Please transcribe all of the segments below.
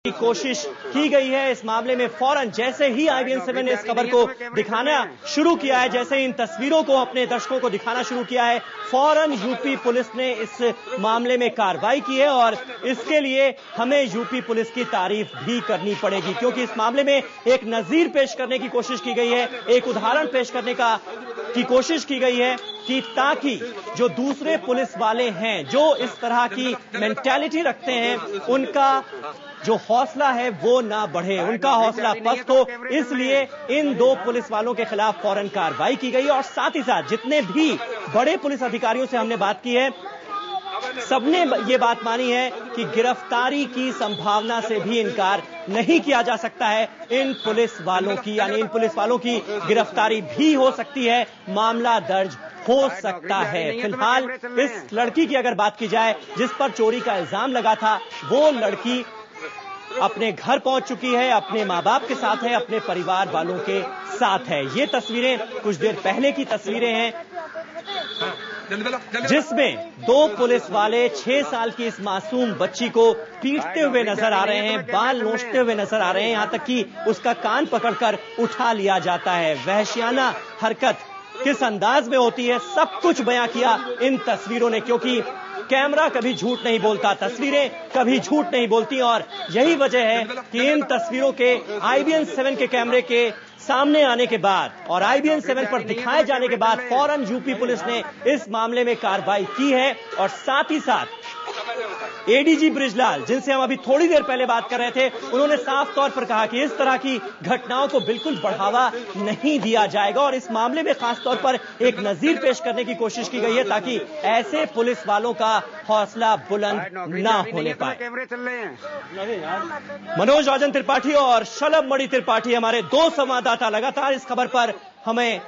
की कोशिश की गई है। इस मामले में फौरन जैसे ही IBN7 ने इस खबर को दिखाना शुरू किया है, जैसे इन तस्वीरों को अपने दर्शकों को दिखाना शुरू किया है, फौरन यूपी पुलिस ने इस मामले में कार्रवाई की है और इसके लिए हमें यूपी पुलिस की तारीफ भी करनी पड़ेगी, क्योंकि इस मामले में एक नजीर पेश करने की कोशिश की गई है, एक उदाहरण पेश करने की कोशिश की गई है कि ताकि जो दूसरे पुलिस वाले हैं जो इस तरह की मेंटालिटी रखते हैं, उनका जो हौसला है वो ना बढ़े, उनका हौसला पस्त हो। इसलिए इन दो पुलिस वालों के खिलाफ फौरन कार्रवाई की गई और साथ ही साथ जितने भी बड़े पुलिस अधिकारियों से हमने बात की है, सबने ये बात मानी है कि गिरफ्तारी की संभावना से भी इनकार नहीं किया जा सकता है इन पुलिस वालों की, यानी इन पुलिस वालों की गिरफ्तारी भी हो सकती है, मामला दर्ज हो सकता है। फिलहाल इस लड़की की अगर बात की जाए जिस पर चोरी का इल्जाम लगा था, वो लड़की अपने घर पहुंच चुकी है, अपने मां बाप के साथ है, अपने परिवार वालों के साथ है। ये तस्वीरें कुछ देर पहले की तस्वीरें हैं जिसमें दो पुलिस वाले 6 साल की इस मासूम बच्ची को पीटते हुए नजर आ रहे हैं, बाल नोचते हुए नजर आ रहे हैं, यहां तक कि उसका कान पकड़कर उठा लिया जाता है। वहशियाना हरकत किस अंदाज में होती है, सब कुछ बयां किया इन तस्वीरों ने, क्योंकि कैमरा कभी झूठ नहीं बोलता, तस्वीरें कभी झूठ नहीं बोलती और यही वजह है कि इन तस्वीरों के IBN7 के कैमरे के सामने आने के बाद और IBN7 पर दिखाए जाने के बाद फौरन यूपी पुलिस ने इस मामले में कार्रवाई की है और साथ ही साथ ADG ब्रिजलाल, जिनसे हम अभी थोड़ी देर पहले बात कर रहे थे, उन्होंने साफ तौर पर कहा कि इस तरह की घटनाओं को बिल्कुल बढ़ावा नहीं दिया जाएगा और इस मामले में खासतौर पर एक नजीर पेश करने की कोशिश की गई है ताकि ऐसे पुलिस वालों का हौसला बुलंद ना होने पाए। मनोज राजन त्रिपाठी और शलभ मणि त्रिपाठी हमारे दो संवाददाता लगातार इस खबर पर हमें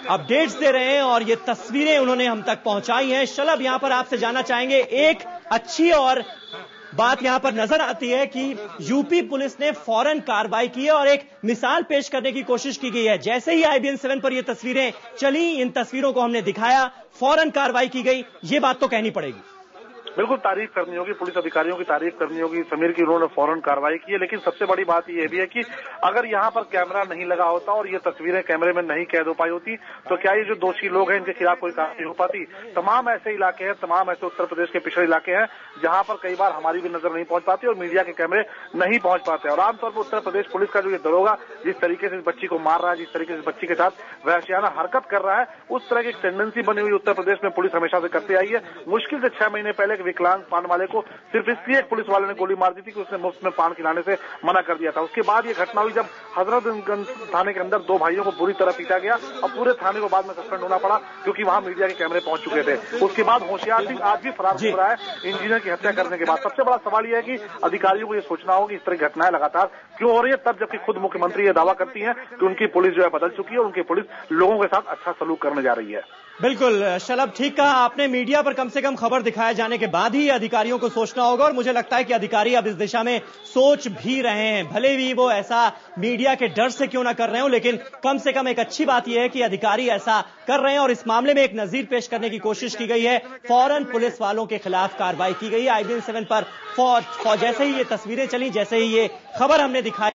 अपडेट्स दे रहे हैं और ये तस्वीरें उन्होंने हम तक पहुंचाई हैं। शलभ, यहां पर आपसे जानना चाहेंगे, एक अच्छी और बात यहां पर नजर आती है कि यूपी पुलिस ने फौरन कार्रवाई की है और एक मिसाल पेश करने की कोशिश की गई है। जैसे ही IBN7 पर ये तस्वीरें चली, इन तस्वीरों को हमने दिखाया, फौरन कार्रवाई की गई, ये बात तो कहनी पड़ेगी। बिल्कुल तारीफ करनी होगी, पुलिस अधिकारियों की तारीफ करनी होगी, समीर की उन्होंने फौरन कार्रवाई की है। लेकिन सबसे बड़ी बात यह भी है कि अगर यहाँ पर कैमरा नहीं लगा होता और ये तस्वीरें कैमरे में नहीं कैद हो पाई होती तो क्या ये जो दोषी लोग हैं इनके खिलाफ कोई कार्रवाई हो पाती। तमाम ऐसे इलाके हैं, तमाम ऐसे उत्तर प्रदेश के पिछड़े इलाके हैं जहां पर कई बार हमारी भी नजर नहीं पहुंच पाती और मीडिया के कैमरे नहीं पहुंच पाते। और आमतौर पर उत्तर प्रदेश पुलिस का जो ये दरोगा जिस तरीके से इस बच्ची को मार रहा है, जिस तरीके से बच्ची के साथ वहशियाना हरकत कर रहा है, उस तरह की एक टेंडेंसी बनी हुई उत्तर प्रदेश में पुलिस हमेशा से करती आई है। मुश्किल से 6 महीने पहले एक विकलांग पान वाले को सिर्फ इसलिए एक पुलिस वाले ने गोली मार दी थी कि उसने मुफ्त में पान खिलाने से मना कर दिया था। उसके बाद ये घटना हुई जब हजरतगंज थाने के अंदर 2 भाइयों को बुरी तरह पीटा गया और पूरे थाने को बाद में सस्पेंड होना पड़ा क्योंकि वहां मीडिया के कैमरे पहुंच चुके थे। उसके बाद होशियार सिंह आज भी फरार हो रहा है इंजीनियर की हत्या करने के बाद। सबसे बड़ा सवाल यह है कि अधिकारियों को यह सोचना होगा कि इस तरह की घटनाएं लगातार क्यों हो रही है, तब जबकि खुद मुख्यमंत्री ये दावा करती है कि उनकी पुलिस जो है बदल चुकी है और उनकी पुलिस लोगों के साथ अच्छा सलूक करने जा रही है। बिल्कुल शलभ, ठीक कहा आपने, मीडिया पर कम से कम खबर दिखाए जाने के बाद ही अधिकारियों को सोचना होगा और मुझे लगता है कि अधिकारी अब इस दिशा में सोच भी रहे हैं, भले भी वो ऐसा मीडिया के डर से क्यों ना कर रहे हो, लेकिन कम से कम एक अच्छी बात यह है कि अधिकारी ऐसा कर रहे हैं और इस मामले में एक नजीर पेश करने की कोशिश की गई है। फौरन पुलिस वालों के खिलाफ कार्रवाई की गई है। IBN7 पर जैसे ही ये तस्वीरें चली, जैसे ही ये खबर हमने दिखाई